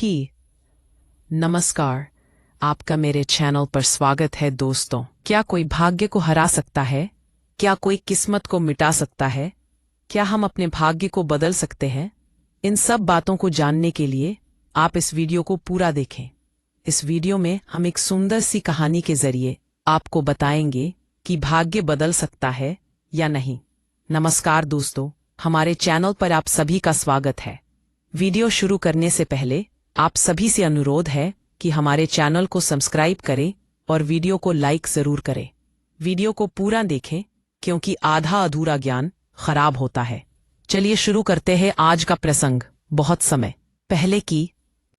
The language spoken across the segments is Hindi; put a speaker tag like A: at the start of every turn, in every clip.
A: भी। नमस्कार, आपका मेरे चैनल पर स्वागत है दोस्तों। क्या कोई भाग्य को हरा सकता है? क्या कोई किस्मत को मिटा सकता है? क्या हम अपने भाग्य को बदल सकते हैं? इन सब बातों को जानने के लिए आप इस वीडियो को पूरा देखें। इस वीडियो में हम एक सुंदर सी कहानी के जरिए आपको बताएंगे कि भाग्य बदल सकता है या नहीं। नमस्कार दोस्तों, हमारे चैनल पर आप सभी का स्वागत है। वीडियो शुरू करने से पहले आप सभी से अनुरोध है कि हमारे चैनल को सब्सक्राइब करें और वीडियो को लाइक जरूर करें। वीडियो को पूरा देखें क्योंकि आधा अधूरा ज्ञान खराब होता है। चलिए शुरू करते हैं आज का प्रसंग। बहुत समय पहले की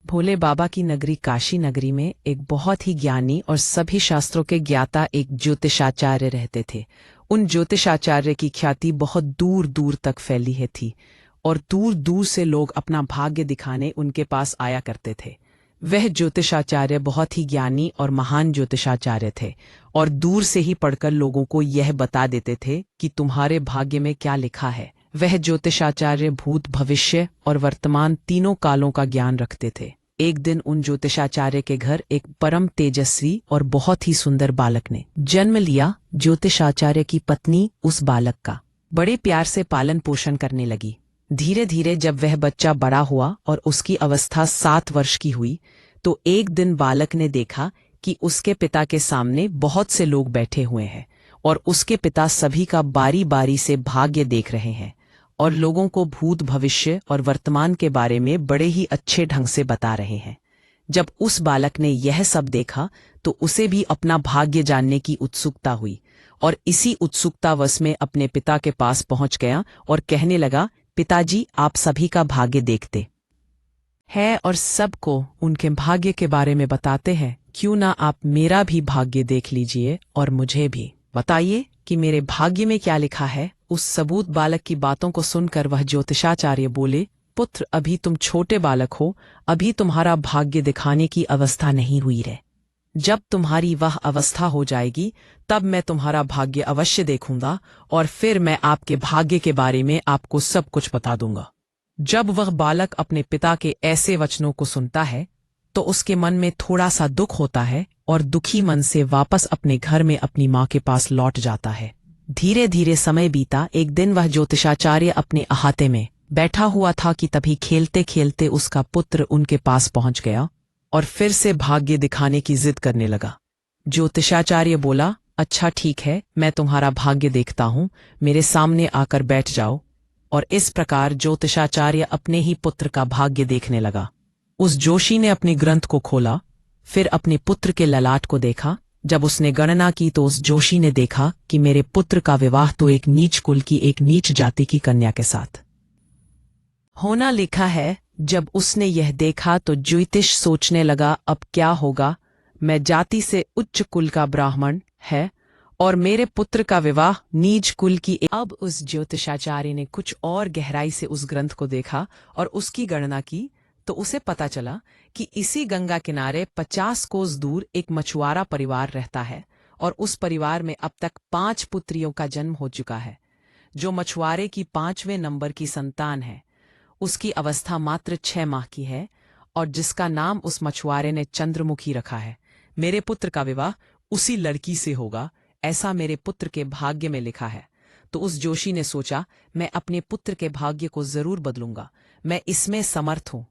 A: भोले बाबा की नगरी काशी नगरी में एक बहुत ही ज्ञानी और सभी शास्त्रों के ज्ञाता एक ज्योतिषाचार्य रहते थे। उन ज्योतिषाचार्य की ख्याति बहुत दूर दूर तक फैली है थी और दूर दूर से लोग अपना भाग्य दिखाने उनके पास आया करते थे। वह ज्योतिषाचार्य बहुत ही ज्ञानी और महान ज्योतिषाचार्य थे और दूर से ही पढ़कर लोगों को यह बता देते थे कि तुम्हारे भाग्य में क्या लिखा है। वह ज्योतिषाचार्य भूत, भविष्य और वर्तमान तीनों कालों का ज्ञान रखते थे। एक दिन उन ज्योतिषाचार्य के घर एक परम तेजस्वी और बहुत ही सुंदर बालक ने जन्म लिया। ज्योतिषाचार्य की पत्नी उस बालक का बड़े प्यार से पालन पोषण करने लगी। धीरे धीरे जब वह बच्चा बड़ा हुआ और उसकी अवस्था 7 वर्ष की हुई तो एक दिन बालक ने देखा कि उसके पिता के सामने बहुत से लोग बैठे हुए हैं और उसके पिता सभी का बारी बारी से भाग्य देख रहे हैं और लोगों को भूत, भविष्य और वर्तमान के बारे में बड़े ही अच्छे ढंग से बता रहे हैं। जब उस बालक ने यह सब देखा तो उसे भी अपना भाग्य जानने की उत्सुकता हुई और इसी उत्सुकतावश में अपने पिता के पास पहुंच गया और कहने लगा, पिताजी, आप सभी का भाग्य देखते हैं और सबको उनके भाग्य के बारे में बताते हैं, क्यों ना आप मेरा भी भाग्य देख लीजिए और मुझे भी बताइए कि मेरे भाग्य में क्या लिखा है। उस सबूत बालक की बातों को सुनकर वह ज्योतिषाचार्य बोले, पुत्र, अभी तुम छोटे बालक हो, अभी तुम्हारा भाग्य दिखाने की अवस्था नहीं हुई है। जब तुम्हारी वह अवस्था हो जाएगी तब मैं तुम्हारा भाग्य अवश्य देखूंगा और फिर मैं आपके भाग्य के बारे में आपको सब कुछ बता दूंगा। जब वह बालक अपने पिता के ऐसे वचनों को सुनता है तो उसके मन में थोड़ा सा दुख होता है और दुखी मन से वापस अपने घर में अपनी माँ के पास लौट जाता है। धीरे धीरे समय बीता। एक दिन वह ज्योतिषाचार्य अपने अहाते में बैठा हुआ था कि तभी खेलते खेलते उसका पुत्र उनके पास पहुंच गया और फिर से भाग्य दिखाने की जिद करने लगा। ज्योतिषाचार्य बोला, अच्छा ठीक है, मैं तुम्हारा भाग्य देखता हूं, मेरे सामने आकर बैठ जाओ। और इस प्रकार ज्योतिषाचार्य अपने ही पुत्र का भाग्य देखने लगा। उस जोशी ने अपने ग्रंथ को खोला, फिर अपने पुत्र के ललाट को देखा। जब उसने गणना की तो उस जोशी ने देखा कि मेरे पुत्र का विवाह तो एक नीच कुल की, एक नीच जाति की कन्या के साथ होना लिखा है। जब उसने यह देखा तो ज्योतिष सोचने लगा, अब क्या होगा, मैं जाति से उच्च कुल का ब्राह्मण है और मेरे पुत्र का विवाह नीच कुल की। अब उस ज्योतिषाचार्य ने कुछ और गहराई से उस ग्रंथ को देखा और उसकी गणना की तो उसे पता चला कि इसी गंगा किनारे 50 कोस दूर एक मछुआरा परिवार रहता है और उस परिवार में अब तक 5 पुत्रियों का जन्म हो चुका है। जो मछुआरे की 5वें नंबर की संतान है उसकी अवस्था मात्र 6 माह की है और जिसका नाम उस मछुआरे ने चंद्रमुखी रखा है। मेरे पुत्र का विवाह उसी लड़की से होगा, ऐसा मेरे पुत्र के भाग्य में लिखा है। तो उस जोशी ने सोचा, मैं अपने पुत्र के भाग्य को जरूर बदलूंगा, मैं इसमें समर्थ हूं।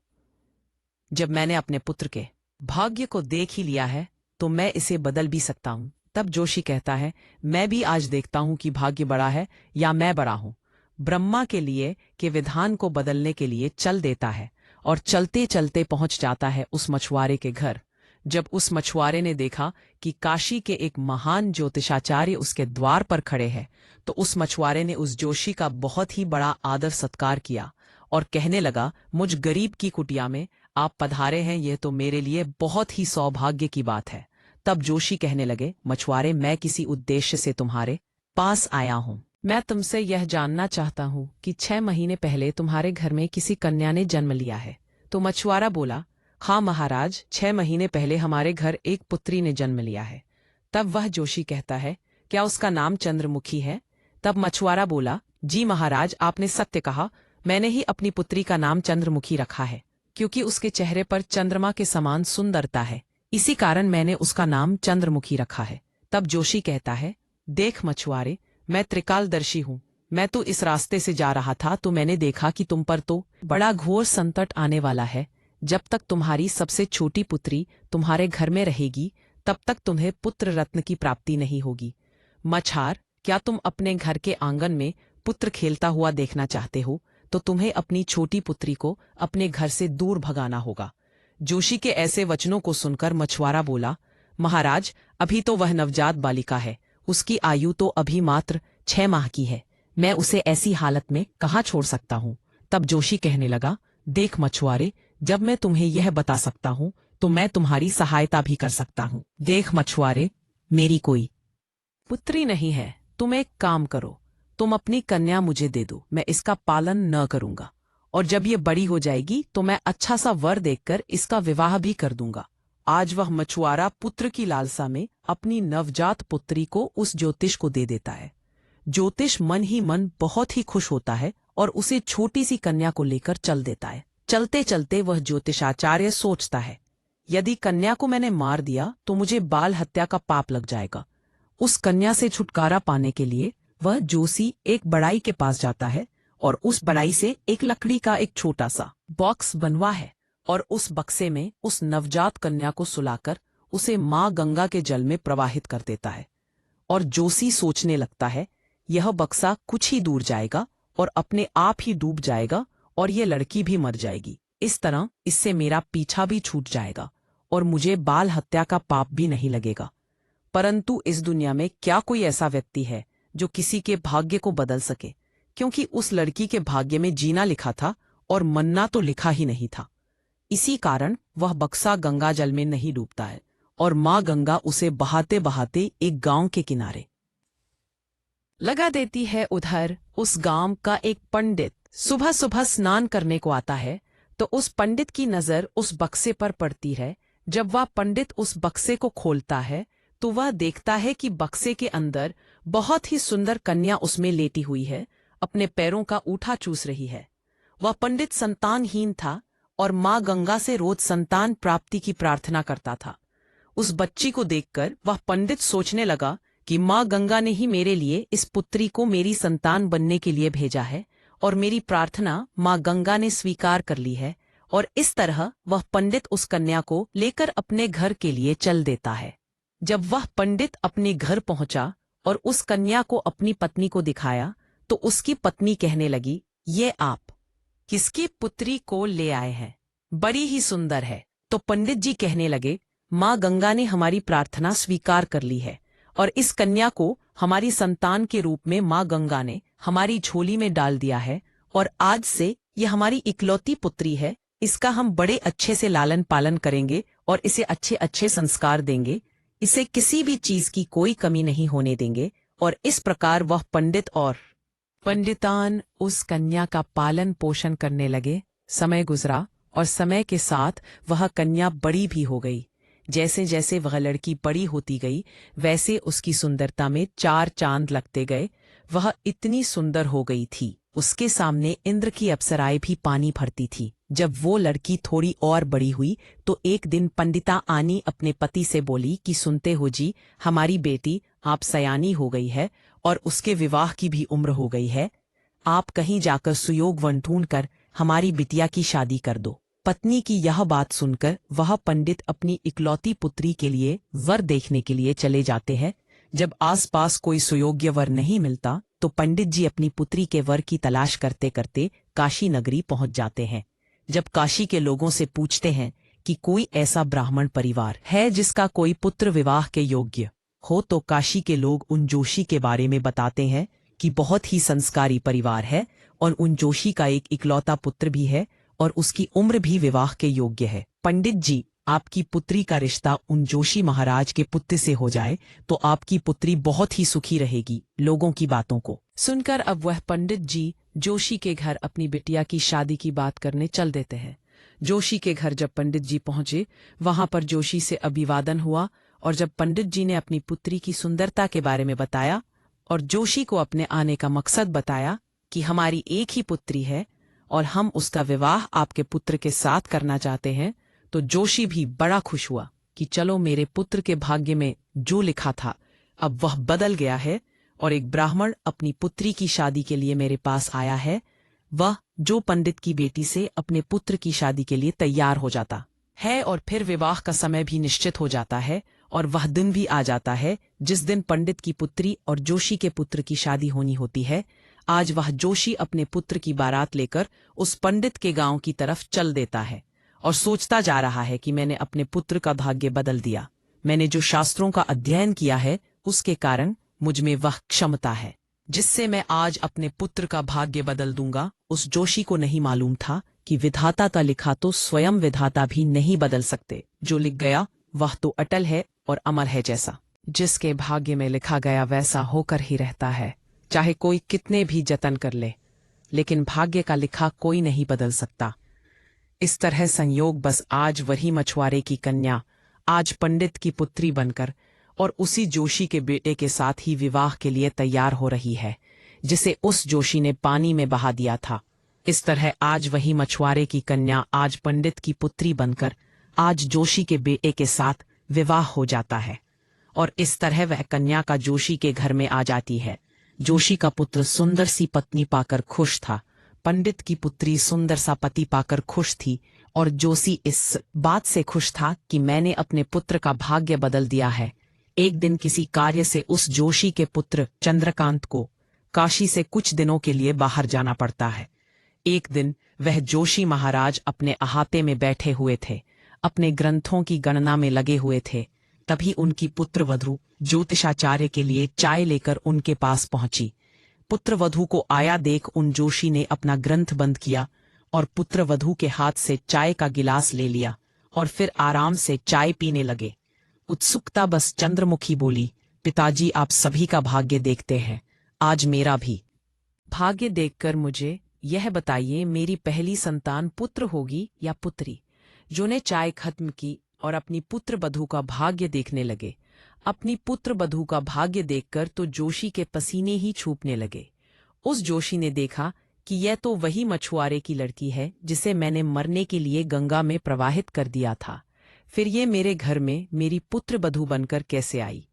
A: जब मैंने अपने पुत्र के भाग्य को देख ही लिया है तो मैं इसे बदल भी सकता हूं। तब जोशी कहता है, मैं भी आज देखता हूं कि भाग्य बड़ा है या मैं बड़ा हूं। ब्रह्मा के लिए के विधान को बदलने के लिए चल देता है और चलते चलते पहुंच जाता है उस मछुआरे के घर। जब उस मछुआरे ने देखा कि काशी के एक महान ज्योतिषाचार्य उसके द्वार पर खड़े हैं तो उस मछुआरे ने उस जोशी का बहुत ही बड़ा आदर सत्कार किया और कहने लगा, मुझ गरीब की कुटिया में आप पधारे हैं, यह तो मेरे लिए बहुत ही सौभाग्य की बात है। तब जोशी कहने लगे, मछुआरे, मैं किसी उद्देश्य से तुम्हारे पास आया हूं। मैं तुमसे यह जानना चाहता हूं कि 6 महीने पहले तुम्हारे घर में किसी कन्या ने जन्म लिया है। तो मछुआरा बोला, हाँ महाराज, 6 महीने पहले हमारे घर एक पुत्री ने जन्म लिया है। तब वह जोशी कहता है, क्या उसका नाम चंद्रमुखी है? तब मछुआरा बोला, जी महाराज, आपने सत्य कहा, मैंने ही अपनी पुत्री का नाम चंद्रमुखी रखा है। क्योंकि उसके चेहरे पर चंद्रमा के समान सुंदरता है, इसी कारण मैंने उसका नाम चंद्रमुखी रखा है। तब जोशी कहता है, देख मछुआरे, मैं त्रिकालदर्शी हूँ। मैं तो इस रास्ते से जा रहा था तो मैंने देखा कि तुम पर तो बड़ा घोर संकट आने वाला है। जब तक तुम्हारी सबसे छोटी पुत्री तुम्हारे घर में रहेगी तब तक तुम्हें पुत्र रत्न की प्राप्ति नहीं होगी। मछार, क्या तुम अपने घर के आंगन में पुत्र खेलता हुआ देखना चाहते हो तो तुम्हें अपनी छोटी पुत्री को अपने घर से दूर भगाना होगा। जोशी के ऐसे वचनों को सुनकर मछुआरा बोला, महाराज, अभी तो वह नवजात बालिका है, उसकी आयु तो अभी मात्र 6 माह की है। मैं उसे ऐसी हालत में कहाँ छोड़ सकता हूँ। तब जोशी कहने लगा, देख मछुआरे, जब मैं तुम्हें यह बता सकता हूँ तो मैं तुम्हारी सहायता भी कर सकता हूँ। देख मछुआरे, मेरी कोई पुत्री नहीं है, तुम एक काम करो, तुम अपनी कन्या मुझे दे दो, मैं इसका पालन न करूंगा, और जब ये बड़ी हो जाएगी तो मैं अच्छा सा वर देखकर इसका विवाह भी कर दूंगा। आज वह मछुआरा पुत्र की लालसा में अपनी नवजात पुत्री को उस ज्योतिष को दे देता है। ज्योतिष मन ही मन बहुत ही खुश होता है और उसे छोटी सी कन्या को लेकर चल देता है। चलते चलते वह ज्योतिषाचार्य सोचता है, यदि कन्या को मैंने मार दिया तो मुझे बाल हत्या का पाप लग जाएगा। उस कन्या से छुटकारा पाने के लिए वह जोशी एक बड़ाई के पास जाता है और उस बड़ाई से एक लकड़ी का एक छोटा सा बॉक्स बनवा है और उस बक्से में उस नवजात कन्या को सुलाकर उसे मां गंगा के जल में प्रवाहित कर देता है। और जोशी सोचने लगता है, यह बक्सा कुछ ही दूर जाएगा और अपने आप ही डूब जाएगा और यह लड़की भी मर जाएगी। इस तरह इससे मेरा पीछा भी छूट जाएगा और मुझे बाल हत्या का पाप भी नहीं लगेगा। परंतु इस दुनिया में क्या कोई ऐसा व्यक्ति है जो किसी के भाग्य को बदल सके, क्योंकि उस लड़की के भाग्य में जीना लिखा था और मरना तो लिखा ही नहीं था। इसी कारण वह बक्सा गंगा जल में नहीं डूबता है और मां गंगा उसे बहाते बहाते एक गांव के किनारे लगा देती है। उधर उस गांव का एक पंडित सुबह सुबह स्नान करने को आता है तो उस पंडित की नजर उस बक्से पर पड़ती है। जब वह पंडित उस बक्से को खोलता है तो वह देखता है कि बक्से के अंदर बहुत ही सुंदर कन्या उसमें लेटी हुई है, अपने पैरों का ऊठा चूस रही है। वह पंडित संतानहीन था और मां गंगा से रोज संतान प्राप्ति की प्रार्थना करता था। उस बच्ची को देखकर वह पंडित सोचने लगा कि मां गंगा ने ही मेरे लिए इस पुत्री को मेरी संतान बनने के लिए भेजा है और मेरी प्रार्थना मां गंगा ने स्वीकार कर ली है। और इस तरह वह पंडित उस कन्या को लेकर अपने घर के लिए चल देता है। जब वह पंडित अपने घर पहुंचा और उस कन्या को अपनी पत्नी को दिखाया तो उसकी पत्नी कहने लगी, ये आप किसकी पुत्री को ले आए हैं, बड़ी ही सुंदर है। तो पंडित जी कहने लगे, मां गंगा ने हमारी प्रार्थना स्वीकार कर ली है और इस कन्या को हमारी संतान के रूप में मां गंगा ने हमारी झोली में डाल दिया है और आज से यह हमारी इकलौती पुत्री है। इसका हम बड़े अच्छे से लालन पालन करेंगे और इसे अच्छे अच्छे संस्कार देंगे, इसे किसी भी चीज की कोई कमी नहीं होने देंगे। और इस प्रकार वह पंडित और पंडितान उस कन्या का पालन पोषण करने लगे। समय गुजरा और समय के साथ वह कन्या बड़ी भी हो गई। जैसे जैसे वह लड़की बड़ी होती गई वैसे उसकी सुंदरता में 4 चांद लगते गए। वह इतनी सुंदर हो गई थी, उसके सामने इंद्र की अप्सराएं भी पानी भरती थी। जब वो लड़की थोड़ी और बड़ी हुई तो एक दिन पंडिता आनी अपने पति से बोली कि सुनते हो जी, हमारी बेटी आप सयानी हो गई है और उसके विवाह की भी उम्र हो गई है, आप कहीं जाकर सुयोग वन ढूंढकर हमारी बिटिया की शादी कर दो। पत्नी की यह बात सुनकर वह पंडित अपनी इकलौती पुत्री के लिए वर देखने के लिए चले जाते हैं। जब आसपास कोई सुयोग्य वर नहीं मिलता तो पंडित जी अपनी पुत्री के वर की तलाश करते करते काशी नगरी पहुंच जाते हैं। जब काशी के लोगों से पूछते हैं कि कोई ऐसा ब्राह्मण परिवार है जिसका कोई पुत्र विवाह के योग्य हो तो काशी के लोग उन जोशी के बारे में बताते हैं कि बहुत ही संस्कारी परिवार है और उन जोशी का एक इकलौता पुत्र भी है और उसकी उम्र भी विवाह के योग्य है। पंडित जी, आपकी पुत्री का रिश्ता उन जोशी महाराज के पुत्र से हो जाए तो आपकी पुत्री बहुत ही सुखी रहेगी। लोगों की बातों को सुनकर अब वह पंडित जी जोशी के घर अपनी बिटिया की शादी की बात करने चल देते हैं। जोशी के घर जब पंडित जी पहुंचे वहां पर जोशी से अभिवादन हुआ और जब पंडित जी ने अपनी पुत्री की सुंदरता के बारे में बताया और जोशी को अपने आने का मकसद बताया कि हमारी एक ही पुत्री है और हम उसका विवाह आपके पुत्र के साथ करना चाहते हैं। तो जोशी भी बड़ा खुश हुआ कि चलो, मेरे पुत्र के भाग्य में जो लिखा था अब वह बदल गया है, और एक ब्राह्मण अपनी पुत्री की शादी के लिए मेरे पास आया है। वह जो पंडित की बेटी से अपने पुत्र की शादी के लिए तैयार हो जाता है, और फिर विवाह का समय भी निश्चित हो जाता है, और वह दिन भी आ जाता है जिस दिन पंडित की पुत्री और जोशी के पुत्र की शादी होनी होती है। आज वह जोशी अपने पुत्र की बारात लेकर उस पंडित के गांव की तरफ चल देता है और सोचता जा रहा है कि मैंने अपने पुत्र का भाग्य बदल दिया। मैंने जो शास्त्रों का अध्ययन किया है उसके कारण मुझ में वह क्षमता है जिससे मैं आज अपने पुत्र का भाग्य बदल दूंगा। उस जोशी को नहीं मालूम था कि विधाता का लिखा तो स्वयं विधाता भी नहीं बदल सकते। जो लिख गया वह तो अटल है और अमर है। जैसा जिसके भाग्य में लिखा गया वैसा होकर ही रहता है, चाहे कोई कितने भी जतन कर ले, लेकिन भाग्य का लिखा कोई नहीं बदल सकता। इस तरह संयोग बस आज वही मछुआरे की कन्या आज पंडित की पुत्री बनकर और उसी जोशी के बेटे के साथ ही विवाह के लिए तैयार हो रही है, जिसे उस जोशी ने पानी में बहा दिया था। इस तरह आज वही मछुआरे की कन्या आज पंडित की पुत्री बनकर आज जोशी के बेटे के साथ विवाह हो जाता है, और इस तरह वह कन्या का जोशी के घर में आ जाती है। जोशी का पुत्र सुंदर सी पत्नी पाकर खुश था, पंडित की पुत्री सुंदर सा पति पाकर खुश थी, और जोशी इस बात से खुश था कि मैंने अपने पुत्र का भाग्य बदल दिया है। एक दिन किसी कार्य से उस जोशी के पुत्र चंद्रकांत को काशी से कुछ दिनों के लिए बाहर जाना पड़ता है। एक दिन वह जोशी महाराज अपने अहाते में बैठे हुए थे, अपने ग्रंथों की गणना में लगे हुए थे। तभी उनकी पुत्रवधू ज्योतिषाचार्य के लिए चाय लेकर उनके पास पहुंची। पुत्रवधू को आया देख उन जोशी ने अपना ग्रंथ बंद किया और पुत्रवधू के हाथ से चाय का गिलास ले लिया और फिर आराम से चाय पीने लगे। उत्सुकता बस चंद्रमुखी बोली, पिताजी आप सभी का भाग्य देखते हैं, आज मेरा भी भाग्य देखकर मुझे यह बताइए, मेरी पहली संतान पुत्र होगी या पुत्री? जो ने चाय खत्म की और अपनी पुत्र वधू का भाग्य देखने लगे। अपनी पुत्र वधू का भाग्य देखकर तो जोशी के पसीने ही छूटने लगे। उस जोशी ने देखा कि यह तो वही मछुआरे की लड़की है जिसे मैंने मरने के लिए गंगा में प्रवाहित कर दिया था। फिर ये मेरे घर में मेरी पुत्र वधू बनकर कैसे आई?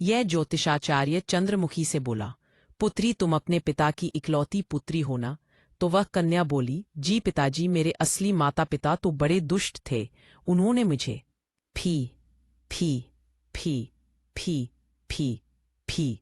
A: यह ज्योतिषाचार्य चंद्रमुखी से बोला, पुत्री तुम अपने पिता की इकलौती पुत्री हो ना? तो वह कन्या बोली, जी पिताजी, मेरे असली माता पिता तो बड़े दुष्ट थे, उन्होंने मुझे फी फी फी फी फी फी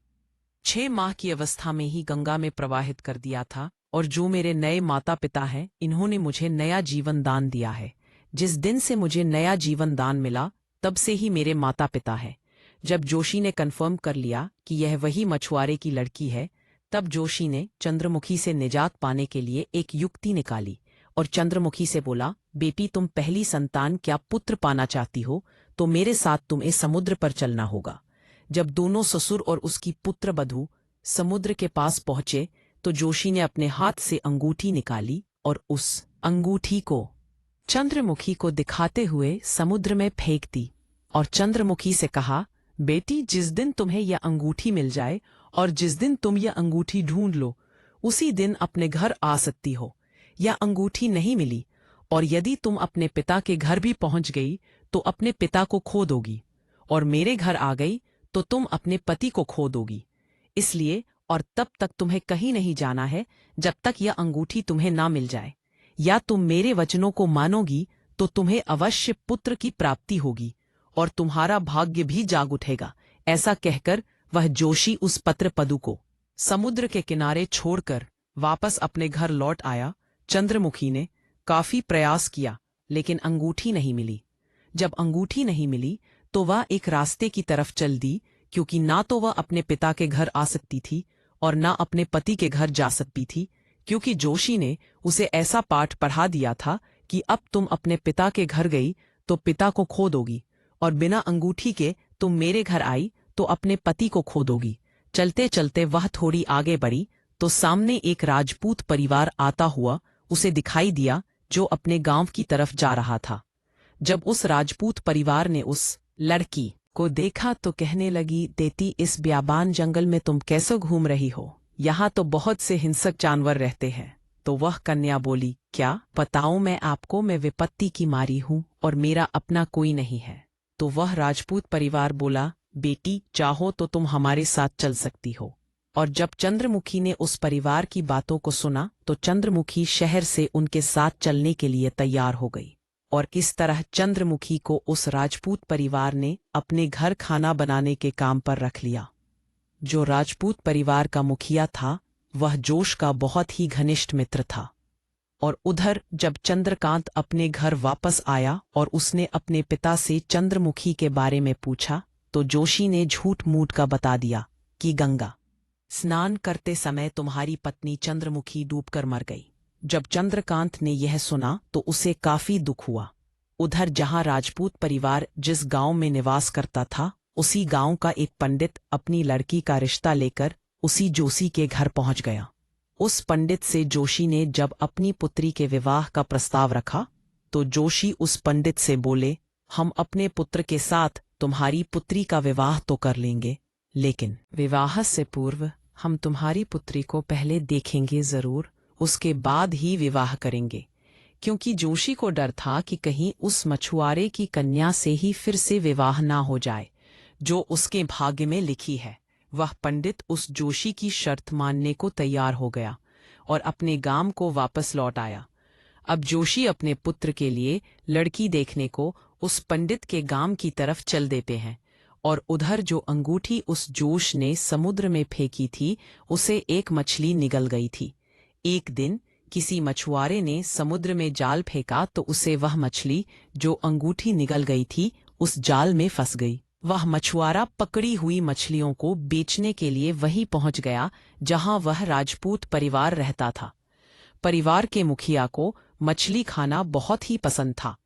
A: 6 माह की अवस्था में ही गंगा में प्रवाहित कर दिया था, और जो मेरे नए माता पिता हैं इन्होंने मुझे नया जीवन दान दिया है। जिस दिन से मुझे नया जीवन दान मिला तब से ही मेरे माता पिता हैं। जब जोशी ने कन्फर्म कर लिया कि यह वही मछुआरे की लड़की है, तब जोशी ने चंद्रमुखी से निजात पाने के लिए एक युक्ति निकाली और चंद्रमुखी से बोला, बेटी तुम पहली संतान क्या पुत्र पाना चाहती हो तो मेरे साथ तुम्हें समुद्र पर चलना होगा। जब दोनों ससुर और उसकी पुत्र वधू समुद्र के पास पहुंचे तो जोशी ने अपने हाथ से अंगूठी निकाली और उस अंगूठी को चंद्रमुखी को दिखाते हुए समुद्र में फेंक दी और चंद्रमुखी से कहा, बेटी जिस दिन तुम्हें यह अंगूठी मिल जाए और जिस दिन तुम यह अंगूठी ढूंढ लो उसी दिन अपने घर आ सकती हो। यह अंगूठी नहीं मिली और यदि तुम अपने पिता के घर भी पहुंच गई तो अपने पिता को खो दोगी, और मेरे घर आ गई तो तुम अपने पति को खो दोगी। इसलिए और तब तक तुम्हें कहीं नहीं जाना है जब तक यह अंगूठी तुम्हें ना मिल जाए। या तुम मेरे वचनों को मानोगी तो तुम्हें अवश्य पुत्र की प्राप्ति होगी और तुम्हारा भाग्य भी जाग उठेगा। ऐसा कहकर वह जोशी उस पत्र पदु को समुद्र के किनारे छोड़कर वापस अपने घर लौट आया। चंद्रमुखी ने काफी प्रयास किया लेकिन अंगूठी नहीं मिली। जब अंगूठी नहीं मिली तो वह एक रास्ते की तरफ चल दी, क्योंकि ना तो वह अपने पिता के घर आ सकती थी और ना अपने पति के घर जा सकती थी, क्योंकि जोशी ने उसे ऐसा पाठ पढ़ा दिया था कि अब तुम अपने पिता के घर गई तो पिता को खो दोगी, और बिना अंगूठी के तुम मेरे घर आई तो अपने पति को खो दोगी। चलते चलते वह थोड़ी आगे बढ़ी तो सामने एक राजपूत परिवार आता हुआ उसे दिखाई दिया जो अपने गांव की तरफ जा रहा था। जब उस राजपूत परिवार ने उस लड़की को देखा तो कहने लगी, देती इस ब्याबान जंगल में तुम कैसे घूम रही हो? यहाँ तो बहुत से हिंसक जानवर रहते हैं, तो वह कन्या बोली, क्या बताऊं मैं आपको, मैं विपत्ति की मारी हूं और मेरा अपना कोई नहीं है। तो वह राजपूत परिवार बोला, बेटी चाहो तो तुम हमारे साथ चल सकती हो। और जब चंद्रमुखी ने उस परिवार की बातों को सुना तो चंद्रमुखी शहर से उनके साथ चलने के लिए तैयार हो गई। और इस तरह चंद्रमुखी को उस राजपूत परिवार ने अपने घर खाना बनाने के काम पर रख लिया। जो राजपूत परिवार का मुखिया था वह जोश का बहुत ही घनिष्ठ मित्र था। और उधर जब चंद्रकांत अपने घर वापस आया और उसने अपने पिता से चंद्रमुखी के बारे में पूछा तो जोशी ने झूठ मूठ का बता दिया कि गंगा स्नान करते समय तुम्हारी पत्नी चंद्रमुखी डूबकर मर गई। जब चंद्रकांत ने यह सुना तो उसे काफी दुख हुआ। उधर जहां राजपूत परिवार जिस गांव में निवास करता था उसी गांव का एक पंडित अपनी लड़की का रिश्ता लेकर उसी जोशी के घर पहुंच गया। उस पंडित से जोशी ने जब अपनी पुत्री के विवाह का प्रस्ताव रखा तो जोशी उस पंडित से बोले, हम अपने पुत्र के साथ तुम्हारी पुत्री का विवाह तो कर लेंगे, लेकिन विवाह से पूर्व हम तुम्हारी पुत्री को पहले देखेंगे जरूर, उसके बाद ही विवाह करेंगे। क्योंकि जोशी को डर था कि कहीं उस मछुआरे की कन्या से ही फिर से विवाह ना हो जाए जो उसके भाग्य में लिखी है। वह पंडित उस जोशी की शर्त मानने को तैयार हो गया और अपने गांव को वापस लौट आया। अब जोशी अपने पुत्र के लिए लड़की देखने को उस पंडित के गांव की तरफ चल देते हैं। और उधर जो अंगूठी उस जोश ने समुद्र में फेंकी थी उसे एक मछली निगल गई थी। एक दिन किसी मछुआरे ने समुद्र में जाल फेंका तो उसे वह मछली जो अंगूठी निगल गई थी उस जाल में फंस गई। वह मछुआरा पकड़ी हुई मछलियों को बेचने के लिए वहीं पहुंच गया जहां वह राजपूत परिवार रहता था। परिवार के मुखिया को मछली खाना बहुत ही पसंद था,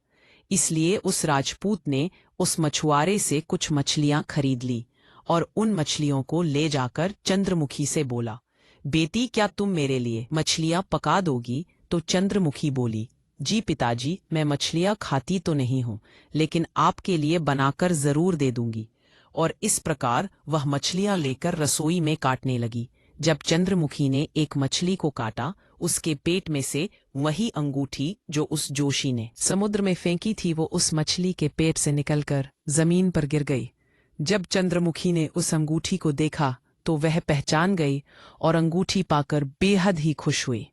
A: इसलिए उस राजपूत ने उस मछुआरे से कुछ मछलियां खरीद ली और उन मछलियों को ले जाकर चंद्रमुखी से बोला, बेटी क्या तुम मेरे लिए मछलियां पका दोगी? तो चंद्रमुखी बोली, जी पिताजी, मैं मछलियां खाती तो नहीं हूं, लेकिन आपके लिए बनाकर जरूर दे दूंगी। और इस प्रकार वह मछलियां लेकर रसोई में काटने लगी। जब चंद्रमुखी ने एक मछली को काटा उसके पेट में से वही अंगूठी जो उस जोशी ने समुद्र में फेंकी थी वो उस मछली के पेट से निकलकर जमीन पर गिर गई। जब चंद्रमुखी ने उस अंगूठी को देखा तो वह पहचान गई और अंगूठी पाकर बेहद ही खुश हुई।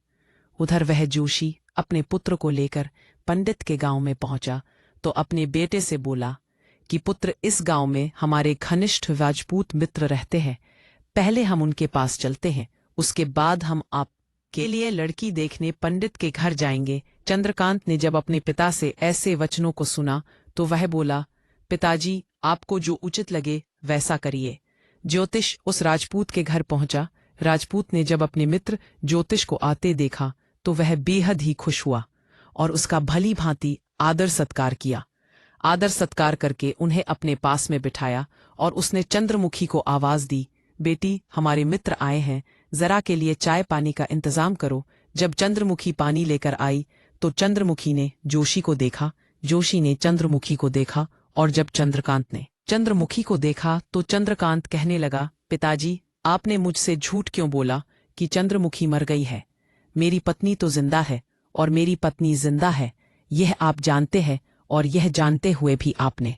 A: उधर वह जोशी अपने पुत्र को लेकर पंडित के गांव में पहुंचा तो अपने बेटे से बोला कि पुत्र, इस गांव में हमारे घनिष्ठ राजपूत मित्र रहते हैं, पहले हम उनके पास चलते हैं, उसके बाद हम आपके लिए लड़की देखने पंडित के घर जाएंगे। चंद्रकांत ने जब अपने पिता से ऐसे वचनों को सुना तो वह बोला, पिताजी आपको जो उचित लगे वैसा करिए। ज्योतिष उस राजपूत के घर पहुंचा। राजपूत ने जब अपने मित्र ज्योतिष को आते देखा तो वह बेहद ही खुश हुआ और उसका भली भांति आदर सत्कार किया। आदर सत्कार करके उन्हें अपने पास में बिठाया और उसने चंद्रमुखी को आवाज दी, बेटी हमारे मित्र आए हैं, जरा के लिए चाय पानी का इंतजाम करो। जब चंद्रमुखी पानी लेकर आई तो चंद्रमुखी ने जोशी को देखा, जोशी ने चंद्रमुखी को देखा और जब चंद्रकांत ने चंद्रमुखी को देखा तो चंद्रकांत कहने लगा, पिताजी आपने मुझसे झूठ क्यों बोला कि चंद्रमुखी मर गई है? मेरी पत्नी तो जिंदा है और मेरी पत्नी जिंदा है, यह आप जानते हैं और यह जानते हुए भी आपने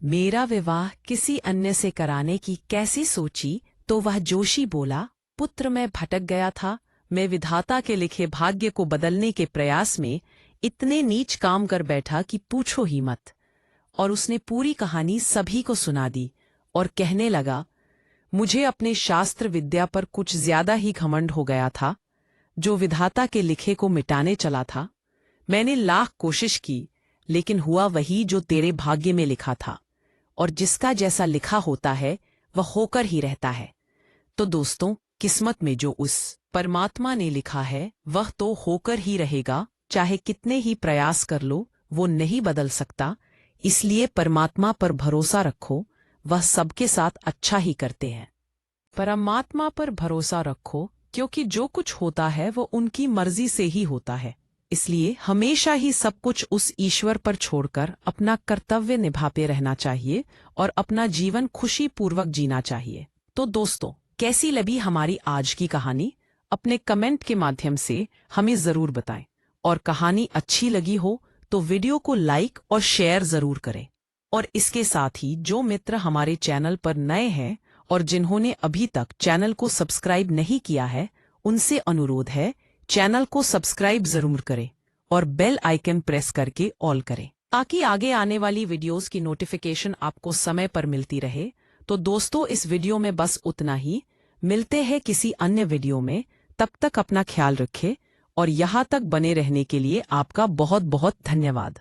A: मेरा विवाह किसी अन्य से कराने की कैसी सोची? तो वह जोशी बोला, पुत्र मैं भटक गया था, मैं विधाता के लिखे भाग्य को बदलने के प्रयास में इतने नीच काम कर बैठा कि पूछो ही मत। और उसने पूरी कहानी सभी को सुना दी और कहने लगा, मुझे अपने शास्त्र विद्या पर कुछ ज्यादा ही घमंड हो गया था, जो विधाता के लिखे को मिटाने चला था। मैंने लाख कोशिश की लेकिन हुआ वही जो तेरे भाग्य में लिखा था, और जिसका जैसा लिखा होता है वह होकर ही रहता है। तो दोस्तों, किस्मत में जो उस परमात्मा ने लिखा है वह तो होकर ही रहेगा, चाहे कितने ही प्रयास कर लो वो नहीं बदल सकता। इसलिए परमात्मा पर भरोसा रखो, वह सबके साथ अच्छा ही करते हैं। परमात्मा पर भरोसा रखो क्योंकि जो कुछ होता है वो उनकी मर्जी से ही होता है। इसलिए हमेशा ही सब कुछ उस ईश्वर पर छोड़कर अपना कर्तव्य निभाते रहना चाहिए और अपना जीवन खुशी पूर्वक जीना चाहिए। तो दोस्तों, कैसी लगी हमारी आज की कहानी? अपने कमेंट के माध्यम से हमें जरूर बताएं। और कहानी अच्छी लगी हो तो वीडियो को लाइक और शेयर जरूर करें। और इसके साथ ही जो मित्र हमारे चैनल पर नए हैं और जिन्होंने अभी तक चैनल को सब्सक्राइब नहीं किया है, उनसे अनुरोध है चैनल को सब्सक्राइब जरूर करें और बेल आइकन प्रेस करके ऑल करें, ताकि आगे आने वाली वीडियोस की नोटिफिकेशन आपको समय पर मिलती रहे। तो दोस्तों, इस वीडियो में बस उतना ही। मिलते हैं किसी अन्य वीडियो में। तब तक अपना ख्याल रखें और यहाँ तक बने रहने के लिए आपका बहुत बहुत धन्यवाद।